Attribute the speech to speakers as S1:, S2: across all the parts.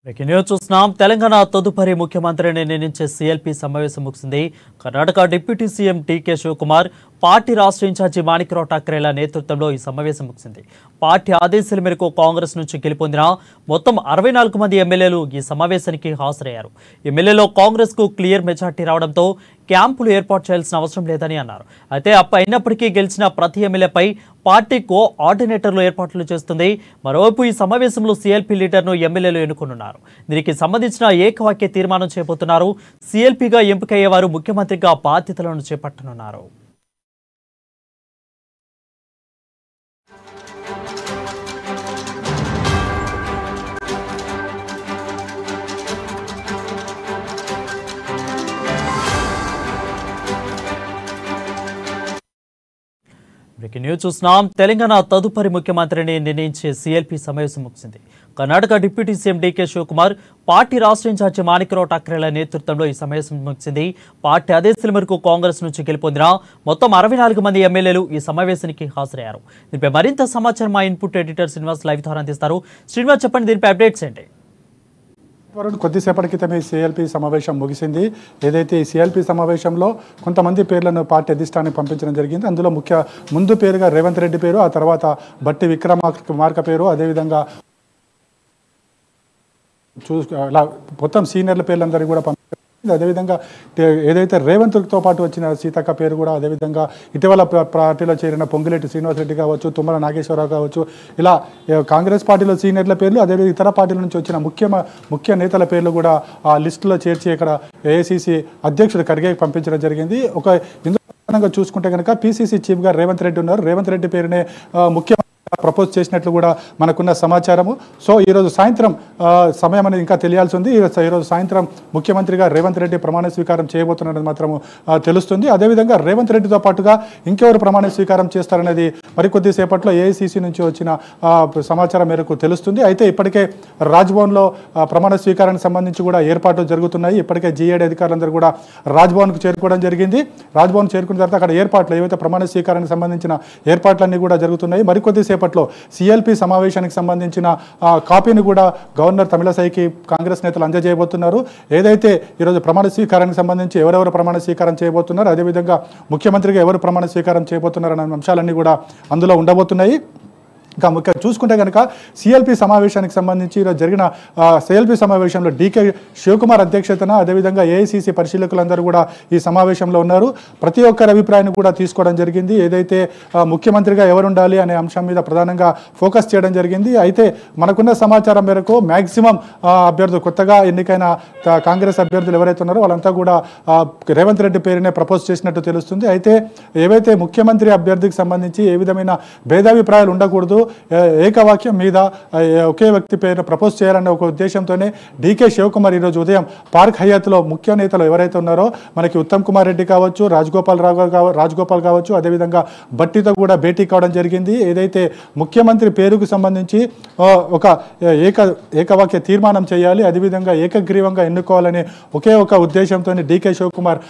S1: News చూస్తున్నాం. తెలంగాణ తదుపరి ముఖ్యమంత్రిని నిర్ణయించే సీఎల్పీ సమావేశం ముగిసింది. కర్ణాటక డిప్యూటీ సీఎం టీకే శివకుమార్, పార్టీ రాష్ట్ర ఇన్ఛార్జి మాణిక్రావు ఠాక్రేల నేతృత్వంలో ఈ సమావేశం ముగిసింది. పార్టీ ఆదేశాల మేరకు కాంగ్రెస్ నుంచి గెలుపొందిన మొత్తం 64 మంది ఎమ్మెల్యేలు ఈ సమావేశానికి హాజరయ్యారు. ఎమ్మెల్యేలో కాంగ్రెస్ కు క్లియర్ మెజార్టీ రావడంతో క్యాంపులు ఏర్పాటు చేయాల్సిన అవసరం లేదని అన్నారు. అయితే అయినప్పటికీ గెలిచిన ప్రతి ఎమ్మెల్యేపై పార్టీ కోఆర్డినేటర్లు ఏర్పాట్లు చేస్తుంది. మరోవైపు ఈ సమావేశంలో సీఎల్పీ లీడర్ను ఎమ్మెల్యేలు ఎన్నుకున్నారు. దీనికి సంబంధించిన ఏకవాక్య తీర్మానం చేయబోతున్నారు. సీఎల్పీగా ఎంపికయ్యేవారు ముఖ్యమంత్రిగా బాధ్యతలను చేపట్టనున్నారు. న్యూస్ చూస్తున్నాం. తెలంగాణ తదుపరి ముఖ్యమంత్రిని నిర్ణయించే సీఎల్పీ సమావేశం ముగిసింది. Karnataka deputy CM DK Shivakumar, party రాష్ట్ర ఇన్ఛార్జి మాణిక్రావు ఠాక్రేల నేతృత్వంలో ఈ సమావేశం ముగిసింది. పార్టీ ఆదేశాల మేరకు కాంగ్రెస్ నుంచి గెలుపొందిన మొత్తం 64 మంది ఎమ్మెల్యేలు ఈ సమావేశానికి హాజరయ్యారు. దీనిపై మరింత సమాచారం మా ఇన్పుట్ ఎడిటర్ శ్రీనివాస్ లైవ్ ద్వారా అందిస్తారు. శ్రీనివాస్, చెప్పండి, దీనిపై అప్డేట్స్ ఏంటి?
S2: కొద్దిసేపటి క్రితమే సిఎల్పీ సమావేశం ముగిసింది. ఏదైతే ఈ సిఎల్పీ సమావేశంలో కొంతమంది పేర్లను పార్టీ అధిష్టానానికి పంపించడం జరిగింది. అందులో ముందు పేరుగా రేవంత్ రెడ్డి పేరు, ఆ తర్వాత బట్టి విక్రమార్క పేరు, అదేవిధంగా అలా మొత్తం సీనియర్ల పేర్లందరినీ కూడా పంపించారు. అదేవిధంగా ఏదైతే రేవంత్తో పాటు వచ్చిన సీతక్క పేరు కూడా, అదేవిధంగా ఇటీవల పార్టీలో చేరిన పొంగిరెడ్డి శ్రీనివాసరెడ్డి కావచ్చు, తుమ్మల నాగేశ్వరరావు కావచ్చు, ఇలా కాంగ్రెస్ పార్టీలో సీనియర్ల పేర్లు, అదేవిధంగా ఇతర పార్టీల నుంచి వచ్చిన ముఖ్య నేతల పేర్లు కూడా ఆ లిస్టులో చేర్చి ఇక్కడ ఏఐసీసీ అధ్యక్షుడు ఖర్గేకి పంపించడం జరిగింది. ఇందులో చూసుకుంటే కనుక పీసీసీ చీఫ్గా రేవంత్ రెడ్డి ఉన్నారు. రేవంత్ రెడ్డి పేరునే ముఖ్యమంత్రి ప్రపోజ్ చేసినట్లు కూడా మనకున్న సమాచారము. సో ఈరోజు సాయంత్రం సమయం అనేది ఇంకా తెలియాల్సి ఉంది. ఈరోజు సాయంత్రం ముఖ్యమంత్రిగా రేవంత్ రెడ్డి ప్రమాణ స్వీకారం చేయబోతున్నది మాత్రము తెలుస్తుంది. అదేవిధంగా రేవంత్ రెడ్డితో పాటుగా ఇంకెవరు ప్రమాణ స్వీకారం చేస్తారనేది మరికొద్ది సేపట్లో ఏఐసీసీ నుంచి వచ్చిన సమాచారం మేరకు తెలుస్తుంది. అయితే ఇప్పటికే రాజ్భవన్లో ప్రమాణ స్వీకారానికి సంబంధించి కూడా ఏర్పాట్లు జరుగుతున్నాయి. ఇప్పటికే జీఏడీ అధికారులందరూ కూడా రాజ్భవన్కు చేరుకోవడం జరిగింది. రాజ్భవన్ చేరుకున్న తర్వాత అక్కడ ఏర్పాట్లు ఏవైతే ప్రమాణ స్వీకారానికి సంబంధించిన ఏర్పాట్లన్నీ కూడా జరుగుతున్నాయి. మరికొద్ది సేపట్లో సిఎల్పీ సమావేశానికి సంబంధించిన కాపీని కూడా గవర్నర్ తమిళసైకి కాంగ్రెస్ నేతలు అందజేయబోతున్నారు. ఏదైతే ఈరోజు ప్రమాణ స్వీకారానికి సంబంధించి ఎవరెవరు ప్రమాణ స్వీకారం చేయబోతున్నారు, అదేవిధంగా ముఖ్యమంత్రిగా ఎవరు ప్రమాణ స్వీకారం చేయబోతున్నారు అనే అంశాలన్నీ కూడా అందులో ఉండబోతున్నాయి. ఇంకా చూసుకుంటే కనుక సిఎల్పీ సమావేశానికి సంబంధించి ఈరోజు జరిగిన సిఎల్పీ సమావేశంలో డీకే శివకుమార్ అధ్యక్షతన, అదేవిధంగా ఏఐసీసీ పరిశీలకులందరూ కూడా ఈ సమావేశంలో ఉన్నారు. ప్రతి ఒక్కరి అభిప్రాయాన్ని కూడా తీసుకోవడం జరిగింది. ఏదైతే ముఖ్యమంత్రిగా ఎవరు ఉండాలి అనే అంశం మీద ప్రధానంగా ఫోకస్ చేయడం జరిగింది. అయితే మనకున్న సమాచారం మేరకు మ్యాక్సిమం అభ్యర్థులు, కొత్తగా ఎన్నికైన కాంగ్రెస్ అభ్యర్థులు ఎవరైతే ఉన్నారో వాళ్ళంతా కూడా రేవంత్ రెడ్డి పేరునే ప్రపోజ్ చేసినట్టు తెలుస్తుంది. అయితే ఏవైతే ముఖ్యమంత్రి అభ్యర్థికి సంబంధించి ఏ విధమైన భేదాభిప్రాయాలు ఉండకూడదు, ఏకవాక్యం మీద ఒకే వ్యక్తి పేరు ప్రపోజ్ చేయాలన్న ఒక ఉద్దేశంతోనే డీకే శివకుమార్ ఈరోజు ఉదయం పార్క్ హయాత్లో ముఖ్య నేతలు ఎవరైతే ఉన్నారో మనకి ఉత్తమ్ కుమార్ రెడ్డి కావచ్చు, రాజగోపాల్ కావచ్చు, అదేవిధంగా బట్టితో కూడా భేటీ కావడం జరిగింది. ఏదైతే ముఖ్యమంత్రి పేరుకు సంబంధించి ఒక ఏకవాక్య తీర్మానం చేయాలి, అదేవిధంగా ఏకగ్రీవంగా ఎన్నుకోవాలనే ఒకే ఒక ఉద్దేశంతో డీకే శివకుమార్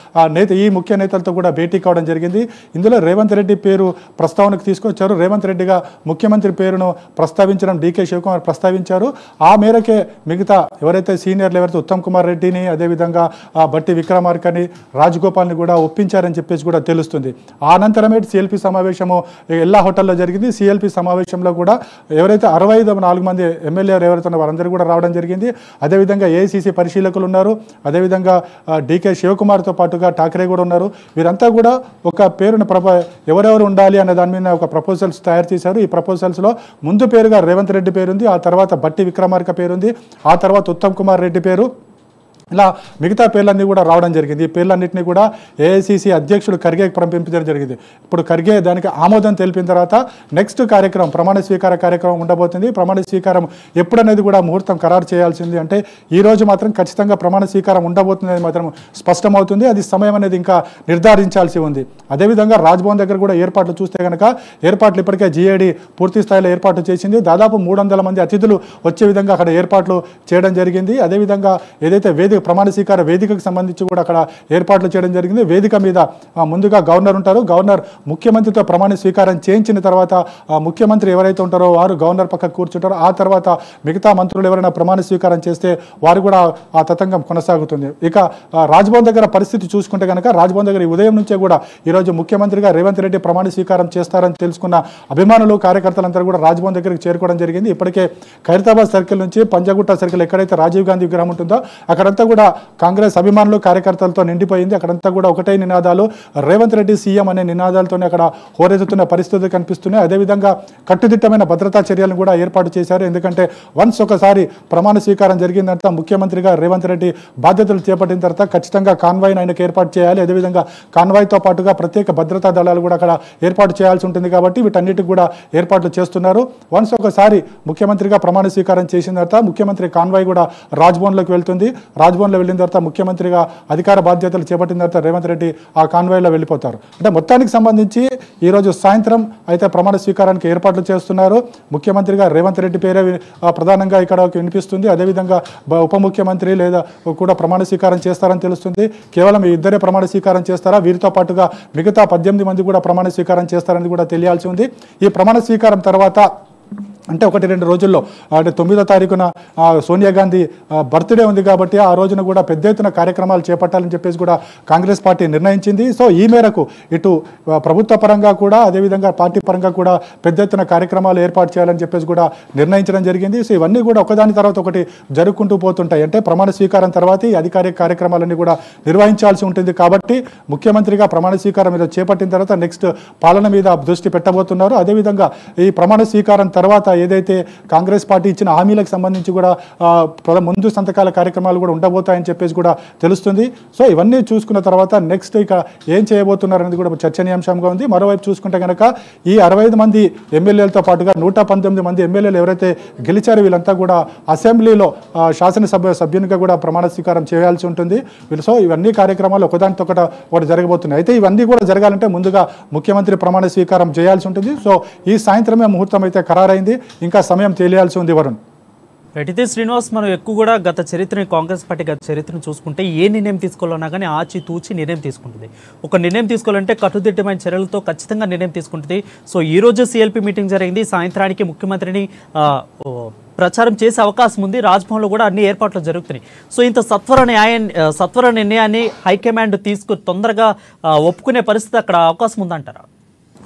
S2: ఈ ముఖ్య నేతలతో కూడా భేటీ కావడం జరిగింది. ఇందులో రేవంత్ రెడ్డి పేరు ప్రస్తావనకు తీసుకొచ్చారు. రేవంత్ రెడ్డిగా ముఖ్యమంత్రి పేరును ప్రస్తావించడం డీకే శివకుమార్ ప్రస్తావించారు. ఆ మేరకే మిగతా ఎవరైతే సీనియర్లు ఎవరైతే ఉత్తమ్ కుమార్ రెడ్డిని, అదేవిధంగా బట్టి విక్రమార్కని, రాజగోపాల్ని కూడా ఒప్పించారని చెప్పేసి కూడా తెలుస్తుంది. ఆ అనంతరమే సిఎల్పీ సమావేశము ఎల్లా హోటల్లో జరిగింది. సిఎల్పీ సమావేశంలో కూడా ఎవరైతే 64 మంది ఎమ్మెల్యేలు ఎవరైతే ఉన్నారో వారందరూ కూడా రావడం జరిగింది. అదేవిధంగా ఏఐసీసీ పరిశీలకులు ఉన్నారు, అదేవిధంగా డీకే శివకుమార్తో పాటుగా ఠాక్రే కూడా ఉన్నారు. వీరంతా కూడా ఒక పేరును ఎవరెవరు ఉండాలి అనే దాని మీద ఒక ప్రపోజల్స్ తయారు చేశారు. ఈ ప్రపోజల్స్లో ముందు పేరుగా రేవంత్ రెడ్డి పేరుంది, ఆ తర్వాత బట్టి విక్రమార్క పేరుంది, ఆ తర్వాత ఉత్తమ్ కుమార్ రెడ్డి పేరు, ఇలా మిగతా పేర్లన్నీ కూడా రావడం జరిగింది. ఈ పేర్లన్నింటినీ కూడా ఏఐసీసీ అధ్యక్షుడు ఖర్గేకి పంపించడం జరిగింది. ఇప్పుడు ఖర్గే దానికి ఆమోదం తెలిపిన తర్వాత నెక్స్ట్ కార్యక్రమం ప్రమాణ స్వీకార కార్యక్రమం ఉండబోతుంది. ప్రమాణ స్వీకారం ఎప్పుడనేది కూడా ముహూర్తం ఖరారు చేయాల్సింది. అంటే ఈ రోజు మాత్రం ఖచ్చితంగా ప్రమాణ స్వీకారం ఉండబోతుంది అనేది మాత్రం స్పష్టమవుతుంది. అది సమయం అనేది ఇంకా నిర్ధారించాల్సి ఉంది. అదేవిధంగా రాజ్భవన్ దగ్గర కూడా ఏర్పాట్లు చూస్తే కనుక ఏర్పాట్లు ఇప్పటికే జీఏడీ పూర్తి స్థాయిలో ఏర్పాట్లు చేసింది. దాదాపు 300 మంది అతిథులు వచ్చే విధంగా అక్కడ ఏర్పాట్లు చేయడం జరిగింది. అదేవిధంగా ఏదైతే ప్రమాణ స్వీకార వేదికకు సంబంధించి కూడా అక్కడ ఏర్పాట్లు చేయడం జరిగింది. వేదిక మీద ముందుగా గవర్నర్ ఉంటారు. గవర్నర్ ముఖ్యమంత్రితో ప్రమాణ స్వీకారం చేయించిన తర్వాత ముఖ్యమంత్రి ఎవరైతే ఉంటారో వారు గవర్నర్ పక్కకు కూర్చుంటారో ఆ తర్వాత మిగతా మంత్రులు ఎవరైనా ప్రమాణ స్వీకారం చేస్తే వారు కూడా ఆ తతంగం కొనసాగుతుంది. ఇక రాజ్భవన్ దగ్గర పరిస్థితి చూసుకుంటే కనుక రాజ్భవన్ దగ్గర ఈ ఉదయం నుంచే కూడా ఈరోజు ముఖ్యమంత్రిగా రేవంత్ రెడ్డి ప్రమాణ స్వీకారం చేస్తారని తెలుసుకున్న అభిమానులు కార్యకర్తలందరూ కూడా రాజ్భవన్ దగ్గరికి చేరుకోవడం జరిగింది. ఇప్పటికే ఖైరతాబాద్ సర్కిల్ నుంచి పంజగుట్ట సర్కిల్ ఎక్కడైతే రాజీవ్ గాంధీ విగ్రహం ఉంటుందో అక్కడంతా కూడా కాంగ్రెస్ అభిమానులు కార్యకర్తలతో నిండిపోయింది. అక్కడంతా కూడా ఒకటే నినాదాలు, రేవంత్ రెడ్డి సీఎం అనే నినాదాలతోనే అక్కడ హోరెత్తుతున్న పరిస్థితులు కనిపిస్తున్నాయి. అదేవిధంగా కట్టుదిట్టమైన భద్రతా చర్యలను కూడా ఏర్పాటు చేశారు. ఎందుకంటే వన్స్ ఒకసారి ప్రమాణ స్వీకారం జరిగిందంతా ముఖ్యమంత్రిగా రేవంత్ రెడ్డి బాధ్యతలు చేపట్టిన తర్వాత ఖచ్చితంగా కాన్వాయ్ని ఆయనకు ఏర్పాటు చేయాలి. అదేవిధంగా కాన్వాయ్తో పాటుగా ప్రత్యేక భద్రతా దళాలు కూడా అక్కడ ఏర్పాటు చేయాల్సి ఉంటుంది. కాబట్టి వీటన్నిటికి కూడా ఏర్పాట్లు చేస్తున్నారు. వన్స్ ఒకసారి ముఖ్యమంత్రిగా ప్రమాణ స్వీకారం చేసిన తర్వాత ముఖ్యమంత్రి కాన్వాయ్ కూడా రాజ్భవన్లోకి వెళ్తుంది. రాజ్భవన్లో వెళ్ళిన తర్వాత ముఖ్యమంత్రిగా అధికార బాధ్యతలు చేపట్టిన తర్వాత రేవంత్ రెడ్డి ఆ కాన్వాయ్లో వెళ్ళిపోతారు. అంటే మొత్తానికి సంబంధించి ఈరోజు సాయంత్రం అయితే ప్రమాణ స్వీకారానికి ఏర్పాట్లు చేస్తున్నారు. ముఖ్యమంత్రిగా రేవంత్ రెడ్డి పేరే ప్రధానంగా ఇక్కడ వినిపిస్తుంది. అదేవిధంగా ఉప ముఖ్యమంత్రి లేదా కూడా ప్రమాణ స్వీకారం చేస్తారని తెలుస్తుంది. కేవలం ఇద్దరే ప్రమాణ స్వీకారం చేస్తారా, వీరితో పాటుగా మిగతా 18 మంది కూడా ప్రమాణ స్వీకారం చేస్తారని కూడా తెలియాల్సి ఉంది. ఈ ప్రమాణ స్వీకారం తర్వాత అంటే 1-2 రోజుల్లో అంటే 9వ తారీఖున సోనియా గాంధీ బర్త్డే ఉంది కాబట్టి ఆ రోజున కూడా పెద్ద ఎత్తున కార్యక్రమాలు చేపట్టాలని చెప్పేసి కూడా కాంగ్రెస్ పార్టీ నిర్ణయించింది. సో ఈ మేరకు ఇటు ప్రభుత్వ పరంగా కూడా అదేవిధంగా పార్టీ పరంగా కూడా పెద్ద ఎత్తున కార్యక్రమాలు ఏర్పాటు చేయాలని చెప్పేసి కూడా నిర్ణయించడం జరిగింది. సో ఇవన్నీ కూడా ఒకదాని తర్వాత ఒకటి జరుపుకుంటూ పోతుంటాయి. అంటే ప్రమాణ స్వీకారం తర్వాత ఈ అధికారిక కార్యక్రమాలన్నీ కూడా నిర్వహించాల్సి ఉంటుంది. కాబట్టి ముఖ్యమంత్రిగా ప్రమాణ స్వీకారం మీద చేపట్టిన తర్వాత నెక్స్ట్ పాలన మీద దృష్టి పెట్టబోతున్నారు. అదేవిధంగా ఈ ప్రమాణ స్వీకారం తర్వాత ఏదైతే కాంగ్రెస్ పార్టీ ఇచ్చిన హామీలకు సంబంధించి కూడా ముందు సంతకాల కార్యక్రమాలు కూడా ఉండబోతాయని చెప్పేసి కూడా తెలుస్తుంది. సో ఇవన్నీ చూసుకున్న తర్వాత నెక్స్ట్ ఇక ఏం చేయబోతున్నారు అనేది కూడా చర్చనీయాంశంగా ఉంది. మరోవైపు చూసుకుంటే కనుక ఈ 65 మంది ఎమ్మెల్యేలతో పాటుగా 119 మంది ఎమ్మెల్యేలు ఎవరైతే గెలిచారో వీళ్ళంతా కూడా అసెంబ్లీలో శాసనసభ సభ్యునిగా కూడా ప్రమాణ స్వీకారం చేయాల్సి ఉంటుంది. సో ఇవన్నీ కార్యక్రమాలు ఒకదానితో ఒకటి జరగబోతున్నాయి. అయితే ఇవన్నీ కూడా జరగాలంటే ముందుగా ముఖ్యమంత్రి ప్రమాణ స్వీకారం చేయాల్సి ఉంటుంది. సో ఈ సాయంత్రమే ముహూర్తం అయితే ఖరారైంది. ఇంకా సమయం తెలియాల్సి ఉంది. వరుణ్,
S1: అయితే శ్రీనివాస్, మనం ఎక్కువ కూడా గత చరిత్రని కాంగ్రెస్ పార్టీ గత చరిత్రను చూసుకుంటే ఏ నిర్ణయం తీసుకోవాలన్నా కానీ ఆచితూచి నిర్ణయం తీసుకుంటుంది. ఒక నిర్ణయం తీసుకోవాలంటే కట్టుదిట్టమైన చర్యలతో ఖచ్చితంగా నిర్ణయం తీసుకుంటుంది. సో ఈ రోజు సిఎల్పి మీటింగ్ జరిగింది. సాయంత్రానికి ముఖ్యమంత్రిని ప్రచారం చేసే అవకాశం ఉంది. రాజ్భవన్లో కూడా అన్ని ఏర్పాట్లు జరుగుతున్నాయి. సో ఇంత సత్వర నిర్ణయాన్ని హైకమాండ్ తొందరగా ఒప్పుకునే పరిస్థితి అక్కడ అవకాశం ఉందంటారా?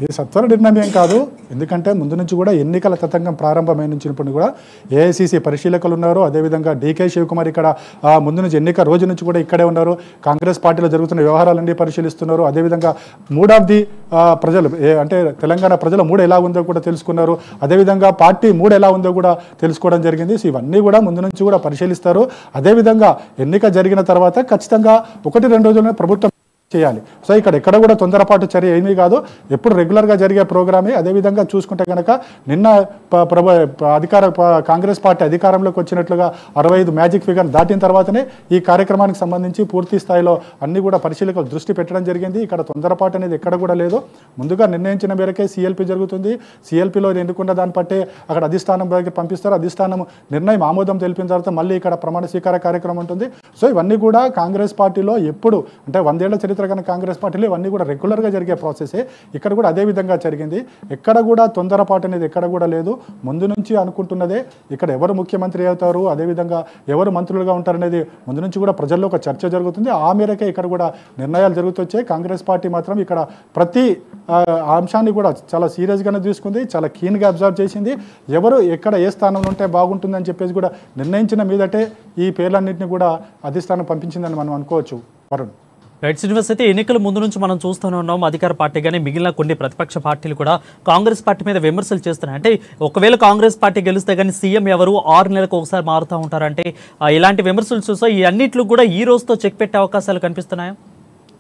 S2: ఇది సత్వర నిర్ణయం కాదు. ఎందుకంటే ముందు నుంచి కూడా ఎన్నికల తతంగం ప్రారంభమైన నుంచి కూడా ఏఐసిసి పరిశీలకులు ఉన్నారు. అదేవిధంగా డీకే శివకుమార్ ఇక్కడ ముందు నుంచి ఎన్నిక రోజు నుంచి కూడా ఇక్కడే ఉన్నారు. కాంగ్రెస్ పార్టీలో జరుగుతున్న వ్యవహారాలన్నీ పరిశీలిస్తున్నారు. అదేవిధంగా ప్రజలు అంటే తెలంగాణ ప్రజల మూడు ఎలా ఉందో కూడా తెలుసుకున్నారు. అదేవిధంగా పార్టీ మూడు ఎలా ఉందో కూడా తెలుసుకోవడం జరిగింది. సో ఇవన్నీ కూడా ముందు నుంచి కూడా పరిశీలిస్తారు. అదేవిధంగా ఎన్నిక జరిగిన తర్వాత ఖచ్చితంగా 1-2 రోజుల్లోనే ప్రభుత్వం చేయాలి. సో ఇక్కడ ఎక్కడ కూడా తొందరపాటు చర్య ఏమీ కాదు. ఎప్పుడు రెగ్యులర్గా జరిగే ప్రోగ్రామే. అదేవిధంగా చూసుకుంటే కనుక నిన్న కాంగ్రెస్ పార్టీ అధికారంలోకి వచ్చినట్లుగా 65 మ్యాజిక్ ఫిగర్ దాటిన తర్వాతనే ఈ కార్యక్రమానికి సంబంధించి పూర్తి స్థాయిలో అన్ని కూడా పరిశీలకులు దృష్టి పెట్టడం జరిగింది. ఇక్కడ తొందరపాటు అనేది ఎక్కడ కూడా లేదు. ముందుగా నిర్ణయించిన మేరకే సిఎల్పి జరుగుతుంది. సిఎల్పిలో ఎన్నుకున్న దాన్ని బట్టే అక్కడ అధిష్టానం దగ్గర పంపిస్తారు. అధిష్టానం నిర్ణయం ఆమోదం తెలిపిన తర్వాత మళ్ళీ ఇక్కడ ప్రమాణ స్వీకార కార్యక్రమం ఉంటుంది. సో ఇవన్నీ కూడా కాంగ్రెస్ పార్టీలో ఎప్పుడు అంటే 100 ఏళ్ల చరిత్ర కానీ కాంగ్రెస్ పార్టీలో ఇవన్నీ కూడా రెగ్యులర్గా జరిగే ప్రాసెసే. ఇక్కడ కూడా అదే విధంగా జరిగింది. ఎక్కడ కూడా తొందరపాటు అనేది ఎక్కడ కూడా లేదు. ముందు నుంచి అనుకుంటున్నదే ఇక్కడ ఎవరు ముఖ్యమంత్రి అవుతారు, అదేవిధంగా ఎవరు మంత్రులుగా ఉంటారనేది ముందు నుంచి కూడా ప్రజల్లో ఒక చర్చ జరుగుతుంది. ఆ మేరకే ఇక్కడ కూడా నిర్ణయాలు జరుగుతొచ్చాయి. కాంగ్రెస్ పార్టీ మాత్రం ఇక్కడ ప్రతి అంశాన్ని కూడా చాలా సీరియస్గానే తీసుకుంది, చాలా కీన్గా అబ్జర్వ్ చేసింది. ఎవరు ఎక్కడ ఏ స్థానంలో ఉంటే బాగుంటుందని చెప్పేసి కూడా నిర్ణయించిన మీదటే ఈ పేర్లన్నింటినీ కూడా అధిష్టానం పంపించిందని మనం అనుకోవచ్చు. వరుణ్,
S1: రైట్ శ్రీనివాస్, అయితే ఎన్నికల ముందు నుంచి మనం చూస్తూనే ఉన్నాం అధికార పార్టీ కానీ మిగిలిన కొన్ని ప్రతిపక్ష పార్టీలు కూడా కాంగ్రెస్ పార్టీ మీద విమర్శలు చేస్తున్నాయి. అంటే ఒకవేళ కాంగ్రెస్ పార్టీ గెలిస్తే కానీ సీఎం ఎవరు 6 నెలలకు ఒకసారి మారుతూ ఉంటారంటే ఇలాంటి విమర్శలు చూస్తే ఈ అన్నింటిలో కూడా ఈ రోజుతో చెక్ పెట్టే అవకాశాలు కనిపిస్తున్నాయా?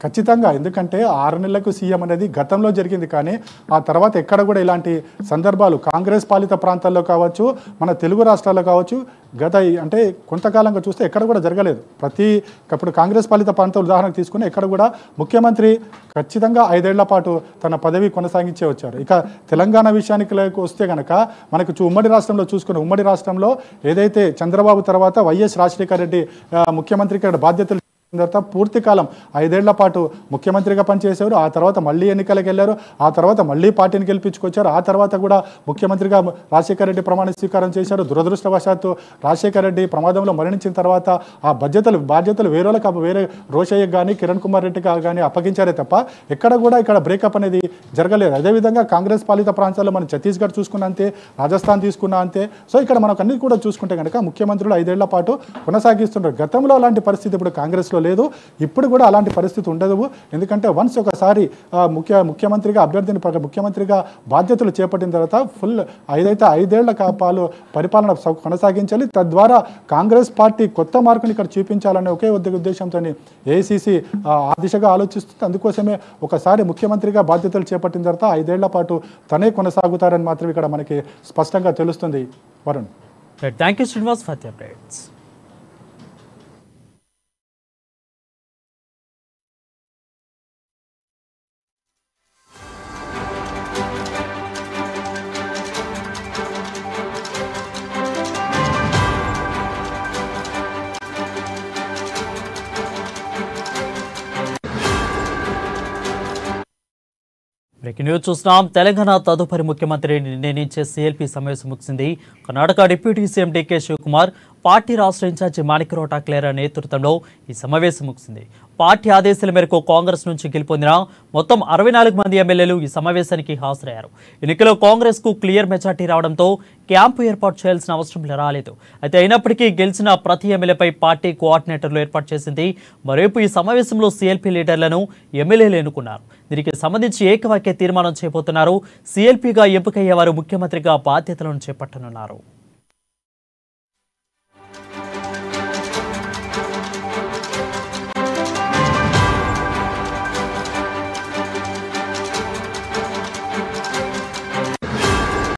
S2: ఖచ్చితంగా. ఎందుకంటే 6 నెలలకు సీఎం అనేది గతంలో జరిగింది, కానీ ఆ తర్వాత ఎక్కడ కూడా ఇలాంటి సందర్భాలు కాంగ్రెస్ పాలిత ప్రాంతాల్లో కావచ్చు, మన తెలుగు రాష్ట్రాల్లో కావచ్చు, అంటే కొంతకాలంగా చూస్తే ఎక్కడ కూడా జరగలేదు. ఇప్పుడు కాంగ్రెస్ పాలిత ప్రాంతాలు ఉదాహరణకు తీసుకుని ఎక్కడ కూడా ముఖ్యమంత్రి ఖచ్చితంగా 5 ఏళ్ల పాటు తన పదవి కొనసాగించే వచ్చారు. ఇక తెలంగాణ విషయానికి వస్తే కనుక మనకు ఉమ్మడి రాష్ట్రంలో చూసుకుని, ఉమ్మడి రాష్ట్రంలో ఏదైతే చంద్రబాబు తర్వాత వైఎస్ రాజశేఖర రెడ్డి ముఖ్యమంత్రికి బాధ్యతలు తర్వాత పూర్తి కాలం 5 ఏళ్ల పాటు ముఖ్యమంత్రిగా పనిచేశారు. ఆ తర్వాత మళ్ళీ ఎన్నికలకు వెళ్ళారు. ఆ తర్వాత మళ్ళీ పార్టీని గెలిపించుకొచ్చారు. ఆ తర్వాత కూడా ముఖ్యమంత్రిగా రాజశేఖర రెడ్డి ప్రమాణ స్వీకారం చేశారు. దురదృష్టవశాత్తు రాజశేఖర రెడ్డి ప్రమాదంలో మరణించిన తర్వాత ఆ బాధ్యతలు వేరే రోషయ్యకు కానీ కిరణ్ కుమార్ రెడ్డికి కానీ అప్పగించారే తప్ప ఎక్కడ కూడా ఇక్కడ బ్రేకప్ అనేది జరగలేదు. అదేవిధంగా కాంగ్రెస్ పాలిత ప్రాంతాల్లో మనం ఛత్తీస్గఢ్ చూసుకున్నా అంతే, రాజస్థాన్ తీసుకున్నా అంతే. సో ఇక్కడ మనకు అన్ని కూడా చూసుకుంటే కనుక ముఖ్యమంత్రులు 5 ఏళ్ల పాటు కొనసాగిస్తున్నారు. గతంలో అలాంటి పరిస్థితి ఇప్పుడు కాంగ్రెస్లో లేదు, ఇప్పుడు కూడా అలాంటి పరిస్థితి ఉండదు. ఎందుకంటే వన్స్ ఒకసారి ముఖ్యమంత్రిగా ముఖ్యమంత్రిగా బాధ్యతలు చేపట్టిన తర్వాత ఏదైతే 5 ఏళ్ల పాలు పరిపాలన కొనసాగించాలి. తద్వారా కాంగ్రెస్ పార్టీ కొత్త మార్కుని ఇక్కడ చూపించాలనే ఒకే ఉద్దేశంతో ఏఐసీసీ ఆ దిశగా ఆలోచిస్తుంది. అందుకోసమే ఒకసారి ముఖ్యమంత్రిగా బాధ్యతలు చేపట్టిన తర్వాత 5 ఏళ్ల పాటు తనే కొనసాగుతారని మాత్రం ఇక్కడ మనకి స్పష్టంగా తెలుస్తుంది. Varun,
S1: thank you Srinivas for the updates. Breaking news చూస్తున్నాం. తెలంగాణ తదుపరి ముఖ్యమంత్రిని నిర్ణయించే సీఎల్పీ సమావేశం ముగిసింది. Karnataka deputy CM DK Shivakumar, party రాష్ట్ర ఇన్ఛార్జి మాణిక్రావు ఠాక్రే నేతృత్వంలో ఈ సమావేశం ముగిసింది. పార్టీ ఆదేశాల మేరకు కాంగ్రెస్ నుంచి గెలుపొందిన మొత్తం 64 మంది ఎమ్మెల్యేలు ఈ సమావేశానికి హాజరయ్యారు. ఎన్నికలో కాంగ్రెస్ కు క్లియర్ మెజార్టీ రావడంతో క్యాంపు ఏర్పాటు చేయాల్సిన అవసరం రాలేదు. అయితే అయినప్పటికీ గెలిచిన ప్రతి ఎమ్మెల్యేపై పార్టీ కోఆర్డినేటర్లు ఏర్పాటు చేసింది. మరోవైపు ఈ సమావేశంలో సీఎల్పీ లీడర్లను ఎమ్మెల్యేలు ఎన్నుకున్నారు. దీనికి సంబంధించి ఏకవాక్య తీర్మానం చేయబోతున్నారు. సీఎల్పీగా ఎంపికయ్యేవారు ముఖ్యమంత్రిగా బాధ్యతలను చేపట్టనున్నారు.